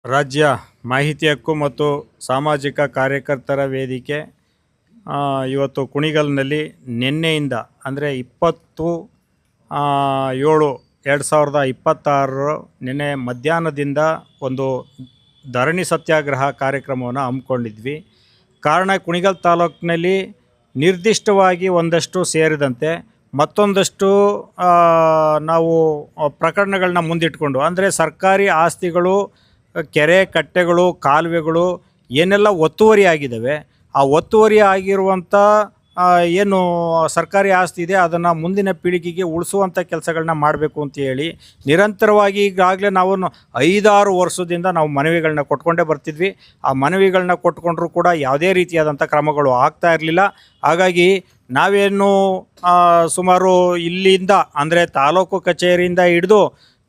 ರಾಜ್ಯ ಮಾಹಿತಿ ಹಕ್ಕು ಮತ್ತು ಸಾಮಾಜಿಕ ಕಾರ್ಯಕರ್ತರ ವೇದಿಕೆ ಇವತ್ತು ಕುಣಿಗಲ್ನಲ್ಲಿ ನಿನ್ನೆಯಿಂದ ಅಂದರೆ 20/7/2026 ನಿನ್ನೆ ಮಧ್ಯಾಹ್ನದಿಂದ ಒಂದು ಧರಣಿ ಸತ್ಯಾಗ್ರಹ ಕಾರ್ಯಕ್ರಮವನ್ನು ಹಮ್ಮಿಕೊಂಡಿದ್ವಿ. ಕಾರಣ ಕುಣಿಗಲ್ ತಾಲೂಕಿನಲ್ಲಿ ನಿರ್ದಿಷ್ಟವಾಗಿ ಒಂದಷ್ಟು ಸೇರಿದಂತೆ ಮತ್ತೊಂದಷ್ಟು ನಾವು ಪ್ರಕರಣಗಳನ್ನ ಮುಂದಿಟ್ಕೊಂಡು, ಅಂದರೆ ಸರ್ಕಾರಿ ಆಸ್ತಿಗಳು, ಕೆರೆ ಕಟ್ಟೆಗಳು, ಕಾಲುವೆಗಳು ಏನೆಲ್ಲ ಒತ್ತುವರಿ ಆಗಿದ್ದಾವೆ, ಆ ಒತ್ತುವರಿ ಆಗಿರುವಂಥ ಏನು ಸರ್ಕಾರಿ ಆಸ್ತಿ ಇದೆ ಅದನ್ನು ಮುಂದಿನ ಪೀಳಿಗೆಗೆ ಉಳಿಸುವಂಥ ಕೆಲಸಗಳನ್ನ ಮಾಡಬೇಕು ಅಂತ ಹೇಳಿ ನಿರಂತರವಾಗಿ ಈಗಾಗಲೇ ನಾವು 5-6 ವರ್ಷದಿಂದ ನಾವು ಮನವಿಗಳನ್ನ ಕೊಟ್ಕೊಂಡೇ ಬರ್ತಿದ್ವಿ. ಆ ಮನವಿಗಳನ್ನ ಕೊಟ್ಕೊಂಡ್ರೂ ಕೂಡ ಯಾವುದೇ ರೀತಿಯಾದಂಥ ಕ್ರಮಗಳು ಆಗ್ತಾ ಇರಲಿಲ್ಲ. ಹಾಗಾಗಿ ನಾವೇನು ಸುಮಾರು ಇಲ್ಲಿಂದ ಅಂದರೆ ತಾಲೂಕು ಕಚೇರಿಯಿಂದ ಹಿಡಿದು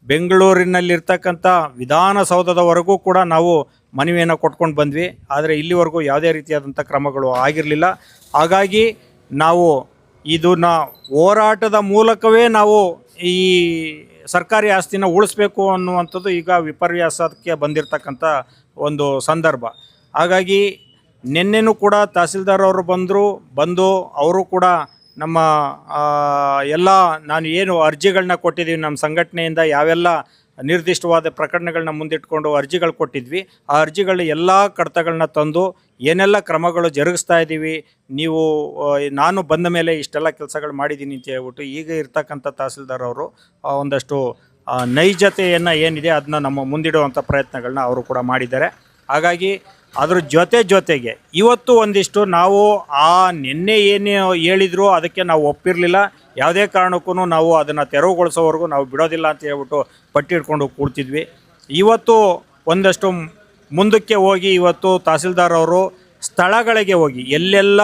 ಬೆಂಗಳೂರಿನಲ್ಲಿರ್ತಕ್ಕಂಥ ವಿಧಾನಸೌಧದವರೆಗೂ ಕೂಡ ನಾವು ಮನವಿಯನ್ನು ಕೊಟ್ಕೊಂಡು ಬಂದ್ವಿ. ಆದರೆ ಇಲ್ಲಿವರೆಗೂ ಯಾವುದೇ ರೀತಿಯಾದಂಥ ಕ್ರಮಗಳು ಆಗಿರಲಿಲ್ಲ. ಹಾಗಾಗಿ ನಾವು ಇದನ್ನು ಹೋರಾಟದ ಮೂಲಕವೇ ನಾವು ಈ ಸರ್ಕಾರಿ ಆಸ್ತಿನ ಉಳಿಸ್ಬೇಕು ಅನ್ನುವಂಥದ್ದು ಈಗ ವಿಪರ್ಯಾಸಕ್ಕೆ ಬಂದಿರತಕ್ಕಂಥ ಒಂದು ಸಂದರ್ಭ. ಹಾಗಾಗಿ ನಿನ್ನೆನೂ ಕೂಡ ತಹಸೀಲ್ದಾರ್ ಅವರು ಬಂದು ಅವರು ಕೂಡ ನಮ್ಮ ಎಲ್ಲ ನಾನು ಏನು ಅರ್ಜಿಗಳನ್ನ ಕೊಟ್ಟಿದ್ದೀವಿ, ನಮ್ಮ ಸಂಘಟನೆಯಿಂದ ಯಾವೆಲ್ಲ ನಿರ್ದಿಷ್ಟವಾದ ಪ್ರಕರಣಗಳನ್ನ ಮುಂದಿಟ್ಕೊಂಡು ಅರ್ಜಿಗಳು ಕೊಟ್ಟಿದ್ವಿ, ಆ ಅರ್ಜಿಗಳ ಎಲ್ಲ ಕಡತಗಳನ್ನ ತಂದು ಏನೆಲ್ಲ ಕ್ರಮಗಳು ಜರುಗಿಸ್ತಾ ಇದ್ದೀವಿ, ನೀವು ನಾನು ಬಂದ ಮೇಲೆ ಇಷ್ಟೆಲ್ಲ ಕೆಲಸಗಳು ಮಾಡಿದ್ದೀನಿ ಅಂತ ಹೇಳ್ಬಿಟ್ಟು ಈಗ ಇರ್ತಕ್ಕಂಥ ತಹಸೀಲ್ದಾರ್ ಅವರು ಒಂದಷ್ಟು ನೈಜತೆಯನ್ನು ಏನಿದೆ ಅದನ್ನ ನಮ್ಮ ಮುಂದಿಡುವಂಥ ಪ್ರಯತ್ನಗಳನ್ನ ಅವರು ಕೂಡ ಮಾಡಿದ್ದಾರೆ. ಹಾಗಾಗಿ ಅದ್ರ ಜೊತೆಗೆ ಇವತ್ತು ಒಂದಿಷ್ಟು ನಾವು ನಿನ್ನೆ ಏನು ಹೇಳಿದ್ರು ಅದಕ್ಕೆ ನಾವು ಒಪ್ಪಿರಲಿಲ್ಲ. ಯಾವುದೇ ಕಾರಣಕ್ಕೂ ನಾವು ಅದನ್ನು ತೆರವುಗೊಳಿಸೋವರೆಗೂ ನಾವು ಬಿಡೋದಿಲ್ಲ ಅಂತ ಹೇಳ್ಬಿಟ್ಟು ಪಟ್ಟಿ ಹಿಡ್ಕೊಂಡು ಕೂಡ್ತಿದ್ವಿ. ಇವತ್ತು ಒಂದಷ್ಟು ಮುಂದಕ್ಕೆ ಹೋಗಿ ಇವತ್ತು ತಹಸೀಲ್ದಾರ್ ಅವರು ಸ್ಥಳಗಳಿಗೆ ಹೋಗಿ ಎಲ್ಲೆಲ್ಲ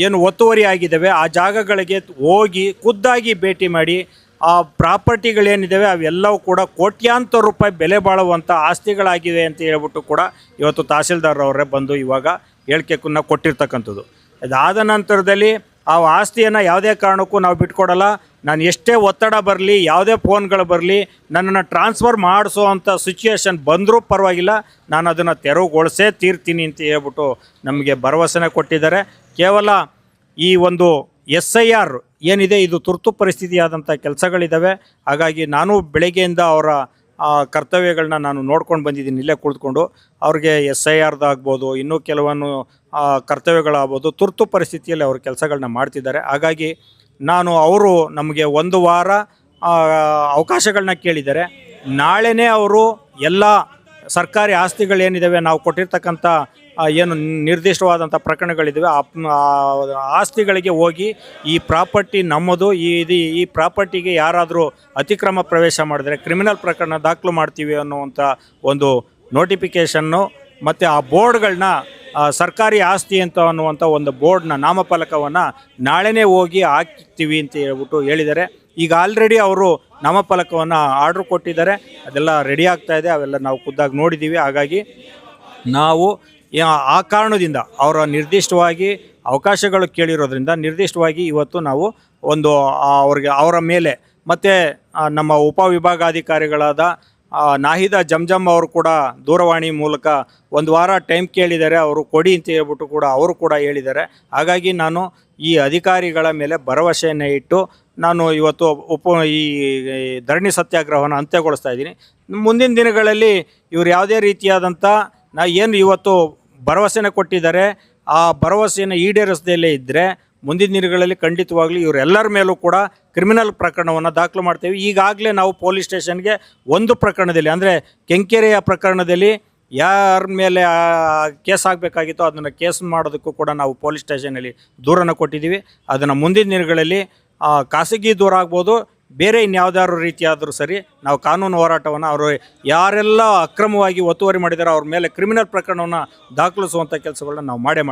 ಏನು ಒತ್ತುವರಿ ಆಗಿದ್ದಾವೆ ಆ ಜಾಗಗಳಿಗೆ ಹೋಗಿ ಖುದ್ದಾಗಿ ಭೇಟಿ ಮಾಡಿ ಆ ಪ್ರಾಪರ್ಟಿಗಳೇನಿದ್ದಾವೆ ಅವೆಲ್ಲವೂ ಕೂಡ ಕೋಟ್ಯಾಂತರ ರೂಪಾಯಿ ಬೆಲೆ ಬಾಳುವಂಥ ಆಸ್ತಿಗಳಾಗಿವೆ ಅಂತ ಹೇಳ್ಬಿಟ್ಟು ಕೂಡ ಇವತ್ತು ತಹಸೀಲ್ದಾರ್ ಅವರೇ ಬಂದು ಇವಾಗ ಹೇಳಿಕೆಯನ್ನು ಕೊಟ್ಟಿರ್ತಕ್ಕಂಥದ್ದು. ಅದಾದ ನಂತರದಲ್ಲಿ ಆ ಆಸ್ತಿಯನ್ನು ಯಾವುದೇ ಕಾರಣಕ್ಕೂ ನಾವು ಬಿಟ್ಕೊಡಲ್ಲ, ನಾನು ಎಷ್ಟೇ ಒತ್ತಡ ಬರಲಿ, ಯಾವುದೇ ಫೋನ್ಗಳು ಬರಲಿ, ನನ್ನನ್ನು ಟ್ರಾನ್ಸ್ಫರ್ ಮಾಡಿಸೋ ಅಂಥ ಸಿಚುಯೇಷನ್ ಬಂದರೂ ಪರವಾಗಿಲ್ಲ, ನಾನು ಅದನ್ನು ತೆರವುಗೊಳಿಸೇ ತೀರ್ತೀನಿ ಅಂತ ಹೇಳ್ಬಿಟ್ಟು ನಮಗೆ ಭರವಸೆನ ಕೊಟ್ಟಿದ್ದಾರೆ. ಕೇವಲ ಈ ಒಂದು SIR ಏನಿದೆ ಇದು ತುರ್ತು ಪರಿಸ್ಥಿತಿಯಾದಂಥ ಕೆಲಸಗಳಿದ್ದಾವೆ. ಹಾಗಾಗಿ ನಾನು ಬೆಳಗ್ಗೆಯಿಂದ ಅವರ ಕರ್ತವ್ಯಗಳನ್ನ ನಾನು ನೋಡ್ಕೊಂಡು ಬಂದಿದ್ದೀನಿ ಇಲ್ಲೇ ಕುಳಿತುಕೊಂಡು. ಅವ್ರಿಗೆ SIRದಾಗ್ಬೋದು, ಇನ್ನೂ ಕೆಲವನ್ನು ಕರ್ತವ್ಯಗಳಾಗ್ಬೋದು, ತುರ್ತು ಪರಿಸ್ಥಿತಿಯಲ್ಲಿ ಅವರು ಕೆಲಸಗಳನ್ನ ಮಾಡ್ತಿದ್ದಾರೆ. ಹಾಗಾಗಿ ಅವರು ನಮಗೆ 1 ವಾರ ಅವಕಾಶಗಳನ್ನ ಕೇಳಿದ್ದಾರೆ. ನಾಳೆನೇ ಅವರು ಎಲ್ಲ ಸರ್ಕಾರಿ ಆಸ್ತಿಗಳೇನಿದ್ದಾವೆ, ನಾವು ಕೊಟ್ಟಿರ್ತಕ್ಕಂಥ ಏನು ನಿರ್ದಿಷ್ಟವಾದಂಥ ಪ್ರಕರಣಗಳಿದ್ದಾವೆ ಆ ಆಸ್ತಿಗಳಿಗೆ ಹೋಗಿ ಈ ಪ್ರಾಪರ್ಟಿ ನಮ್ಮದು, ಈ ಪ್ರಾಪರ್ಟಿಗೆ ಯಾರಾದರೂ ಅತಿಕ್ರಮ ಪ್ರವೇಶ ಮಾಡಿದ್ರೆ ಕ್ರಿಮಿನಲ್ ಪ್ರಕರಣ ದಾಖಲು ಮಾಡ್ತೀವಿ ಅನ್ನುವಂಥ ಒಂದು ನೋಟಿಫಿಕೇಷನ್ನು ಮತ್ತು ಆ ಬೋರ್ಡ್ಗಳನ್ನ ಸರ್ಕಾರಿ ಆಸ್ತಿ ಅಂತ ಅನ್ನುವಂಥ ಒಂದು ಬೋರ್ಡ್ನ ನಾಮಫಲಕವನ್ನು ನಾಳೆನೇ ಹೋಗಿ ಹಾಕ್ತೀವಿ ಅಂತ ಹೇಳ್ಬಿಟ್ಟು ಹೇಳಿದ್ದಾರೆ. ಈಗ ಆಲ್ರೆಡಿ ಅವರು ನಾಮಫಲಕವನ್ನು ಆರ್ಡ್ರ್ ಕೊಟ್ಟಿದ್ದಾರೆ, ಅದೆಲ್ಲ ರೆಡಿ ಆಗ್ತಾಯಿದೆ, ಅವೆಲ್ಲ ನಾವು ಖುದ್ದಾಗಿ ನೋಡಿದ್ದೀವಿ. ಹಾಗಾಗಿ ನಾವು ಆ ಕಾರಣದಿಂದ ಅವರ ನಿರ್ದಿಷ್ಟವಾಗಿ ಅವಕಾಶಗಳು ಕೇಳಿರೋದ್ರಿಂದ ನಿರ್ದಿಷ್ಟವಾಗಿ ಇವತ್ತು ನಾವು ಒಂದು ಅವರ ಮೇಲೆ ಮತ್ತು ನಮ್ಮ ಉಪವಿಭಾಗಾಧಿಕಾರಿಗಳಾದ ನಾಹಿದಾ ಜಮ್ಜಮ್ ಅವರು ಕೂಡ ದೂರವಾಣಿ ಮೂಲಕ 1 ವಾರ ಟೈಮ್ ಕೇಳಿದ್ದಾರೆ, ಅವರು ಕೊಡಿ ಅಂತ ಹೇಳ್ಬಿಟ್ಟು ಕೂಡ ಅವರು ಕೂಡ ಹೇಳಿದ್ದಾರೆ. ಹಾಗಾಗಿ ನಾನು ಈ ಅಧಿಕಾರಿಗಳ ಮೇಲೆ ಭರವಸೆಯನ್ನು ಇಟ್ಟು ನಾನು ಇವತ್ತು ಈ ಧರಣಿ ಸತ್ಯಾಗ್ರಹವನ್ನು ಅಂತ್ಯಗೊಳಿಸ್ತಾ ಇದ್ದೀನಿ. ಮುಂದಿನ ದಿನಗಳಲ್ಲಿ ಇವರು ಯಾವುದೇ ರೀತಿಯಾದಂಥ ಏನು ಇವತ್ತು ಭರವಸೆನ ಕೊಟ್ಟಿದ್ದಾರೆ ಆ ಭರವಸೆಯನ್ನು ಈಡೇರಿಸದಲ್ಲೇ ಇದ್ದರೆ ಮುಂದಿನ ದಿನಗಳಲ್ಲಿ ಖಂಡಿತವಾಗ್ಲೂ ಇವರೆಲ್ಲರ ಮೇಲೂ ಕೂಡ ಕ್ರಿಮಿನಲ್ ಪ್ರಕರಣವನ್ನು ದಾಖಲು ಮಾಡ್ತೇವೆ. ಈಗಾಗಲೇ ನಾವು ಪೊಲೀಸ್ ಸ್ಟೇಷನ್ಗೆ ಒಂದು ಪ್ರಕರಣದಲ್ಲಿ, ಅಂದರೆ ಕೆಂಕೆರೆಯ ಪ್ರಕರಣದಲ್ಲಿ ಯಾರ ಮೇಲೆ ಕೇಸ್ ಆಗಬೇಕಾಗಿತ್ತೋ ಅದನ್ನು ಕೇಸ್ ಮಾಡೋದಕ್ಕೂ ಕೂಡ ನಾವು ಪೊಲೀಸ್ ಸ್ಟೇಷನಲ್ಲಿ ದೂರನ್ನು ಕೊಟ್ಟಿದ್ದೀವಿ. ಅದನ್ನು ಮುಂದಿನ ದಿನಗಳಲ್ಲಿ ಖಾಸಗಿ ದೂರ ಆಗ್ಬೋದು, ಬೇರೆ ಇನ್ಯಾವುದಾದ್ರು ರೀತಿಯಾದರೂ ಸರಿ ನಾವು ಕಾನೂನು ಹೋರಾಟವನ್ನು ಅವರು ಯಾರೆಲ್ಲ ಅಕ್ರಮವಾಗಿ ಒತ್ತುವರಿ ಮಾಡಿದಾರೋ ಅವ್ರ ಮೇಲೆ ಕ್ರಿಮಿನಲ್ ಪ್ರಕರಣವನ್ನು ದಾಖಲಿಸುವಂಥ ಕೆಲಸಗಳನ್ನ ನಾವು ಮಾಡೇ ಮಾಡ್ತೀವಿ.